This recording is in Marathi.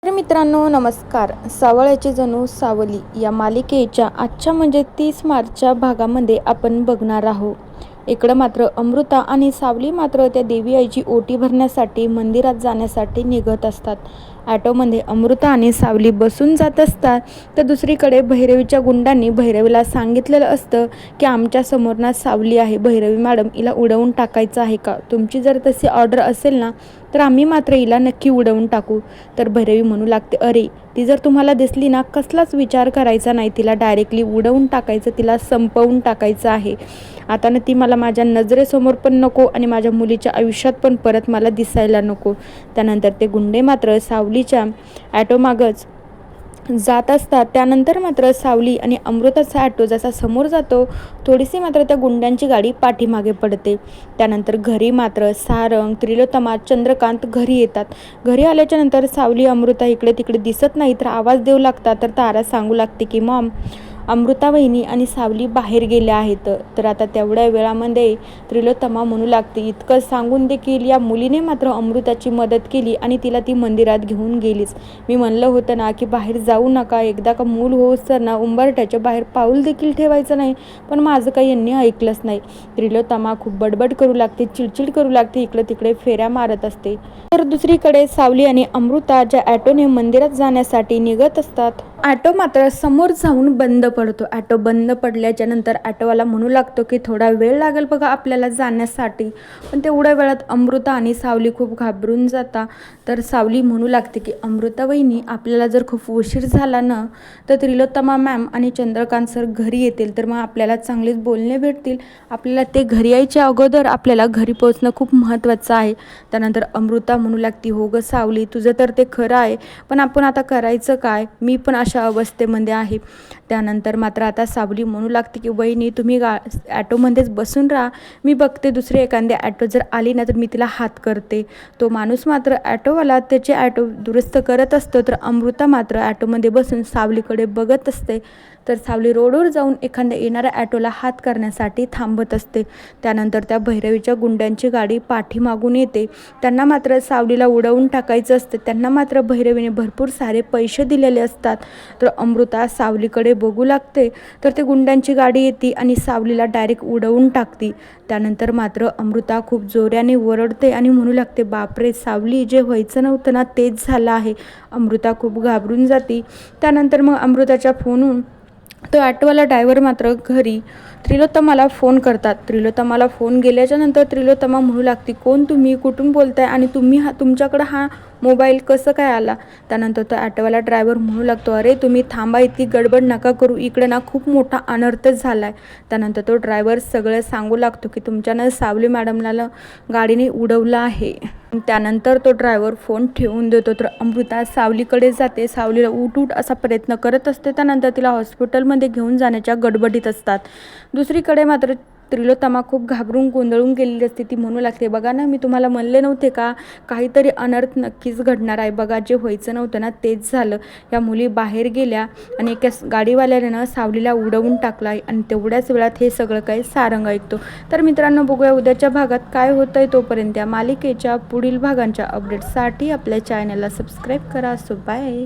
तर मित्रांनो नमस्कार. सावळ्याची जणू सावली या मालिकेच्या आजच्या म्हणजे 30 मार्चच्या भागामध्ये आपण बघणार आहोत. इकडं मात्र अमृता आणि सावली मात्र त्या देवी आईची ओटी भरण्यासाठी मंदिरात जाण्यासाठी निघत असतात. ॲटोमध्ये अमृता आणि सावली बसून जात असतात. तर दुसरीकडे भैरवीच्या गुंडांनी भैरवीला सांगितलेलं असतं की आमच्या समोर ना सावली आहे, भैरवी मॅडम हिला उडवून टाकायचं आहे का, तुमची जर तशी ऑर्डर असेल ना तर आम्ही मात्र हिला नक्की उडवून टाकू. तर भैरवी म्हणू लागते, अरे ती जर तुम्हाला दिसली ना कसलाच विचार करायचा नाही, तिला डायरेक्टली उडवून टाकायचं, तिला संपवून टाकायचं आहे. आता ना ती मला माझ्या नजरेसमोर पण नको आणि माझ्या मुलीच्या आयुष्यात पण परत मला दिसायला नको. त्यानंतर ते गुंडे मात्र सावलीच्या ॲटोमागच जात असतात. त्यानंतर मात्र सावली आणि अमृताचा ॲटो जसा समोर जातो थोडीशी मात्र त्या गुंड्यांची गाडी पाठीमागे पडते. त्यानंतर घरी मात्र सारंग, त्रिलोत्तमा, चंद्रकांत घरी येतात. घरी आल्याच्या नंतर सावली अमृता इकडे तिकडे दिसत नाही तर आवाज देऊ लागतात. तर तारा सांगू लागते की मॉम अमृता वहिनी आणि सावली बाहेर गेल्या आहेत. तर आता तेवढ्या वेळामध्ये त्रिलोत्तमा म्हणू लागते, इतकं सांगून देखील या मुलीने मात्र अमृताची मदत केली आणि तिला ती मंदिरात घेऊन गेलीच. मी म्हणलं होतं ना की बाहेर जाऊ नका, एकदा का मूल होऊस तर ना उंबरठ्याच्या बाहेर पाऊल देखील ठेवायचं नाही, पण माझं काही यांनी ऐकलंच नाही. त्रिलोत्तमा खूप बडबड करू लागते, चिडचिड करू लागते, इकडे तिकडे फेऱ्या मारत असते. तर दुसरीकडे सावली आणि अमृता ज्या ॲटोने मंदिरात जाण्यासाठी निघत असतात, ॲटो मात्र समोर जाऊन बंद पडतो. ॲटो बंद पडल्याच्या नंतर ॲटोवाला म्हणू लागतो की थोडा वेळ लागेल बघा आपल्याला जाण्यासाठी. पण तेवढ्या वेळात अमृता आणि सावली खूप घाबरून जाता. तर सावली म्हणू लागते की अमृता वहिनी आपल्याला जर खूप उशीर झाला ना तर त्रिलोत्तमा मॅम आणि चंद्रकांत सर घरी येतील, तर मग आपल्याला चांगलेच बोलणे भेटतील. आपल्याला ते घरी यायच्या अगोदर आपल्याला घरी पोहोचणं खूप महत्त्वाचं आहे. त्यानंतर अमृता म्हणू लागती, हो गं सावली तुझं तर ते खरं आहे, पण आपण आता करायचं काय, मी पण अशा अवस्थेमध्ये आहे. त्यानंतर मात्र आता सावली म्हणू लागते की वहिनी तुम्ही ॲटोमध्येच बसून राहा, मी बघते दुसरी एखादी ॲटो जर आली ना तर मी तिला हात करते. तो माणूस मात्र ॲटोवाला त्याचे ॲटो दुरुस्त करत असतो. तर अमृता मात्र ॲटोमध्ये बसून सावलीकडे बघत असते. तर सावली रोडवर जाऊन एखाद्या येणाऱ्या ॲटोला हात करण्यासाठी थांबत असते. त्यानंतर त्या भैरवीच्या गुंड्यांची गाडी पाठीमागून येते. त्यांना मात्र सावलीला उडवून टाकायचं असते. त्यांना मात्र भैरवीने भरपूर सारे पैसे दिलेले असतात. तर अमृता सावलीकडे बघू लागते. तर ते गुंड्यांची गाडी येते आणि सावलीला डायरेक्ट उडवून टाकते. त्यानंतर मात्र अमृता खूप जोराने ओरडते आणि म्हणू लागते, बापरे सावली जे व्हायचं नव्हतं ना तेच झालं आहे. अमृता खूप घाबरून जाते. त्यानंतर मग अमृताच्या फोनहून तो ॲटोवाला ड्रायव्हर मात्र घरी त्रिलोत्तमाला फोन करतात. त्रिलोत्तमाला फोन गेल्याच्या नंतर त्रिलोत्तमा म्हणू लागते, कोण तुम्ही, कुठून बोलताय आणि तुम्ही तुमच्याकडं हा मोबाईल कसं काय आला. त्यानंतर तो ॲटोवाला ड्रायव्हर म्हणू लागतो, अरे तुम्ही थांबा, इतकी गडबड नका करू, इकडे ना खूप मोठा अनर्थ झाला आहे. त्यानंतर तो ड्रायव्हर सगळं सांगू लागतो की तुमच्यानं सावली मॅडमला गाडीने उडवलं आहे. त्यानंतर तो ड्रायव्हर फोन ठेवून देतो. तर अमृता सावलीकडे जाते, सावलीला उठ असा प्रयत्न करत असते. त्यानंतर तिला हॉस्पिटलमध्ये घेऊन जाण्याच्या गडबडीत असतात. दुसरीकडे मात्र त्रिलोत्तमा खूप घाबरून गोंधळून गेलेली असते. ती म्हणू लागते, बघा ना मी तुम्हाला म्हणले नव्हते का काहीतरी अनर्थ नक्कीच घडणार आहे, बघा जे व्हायचं नव्हतं ना तेच झालं. या मुली बाहेर गेल्या आणि एका गाडीवाल्यानं सावलीला उडवून टाकला आहे आणि तेवढ्याच वेळात हे सगळं काही सारंग ऐकतो. तर मित्रांनो बघूया उद्याच्या भागात काय होतं आहे. तोपर्यंत या मालिकेच्या पुढील भागांच्या अपडेट्ससाठी आपल्या चॅनलला सबस्क्राईब करा. So bye.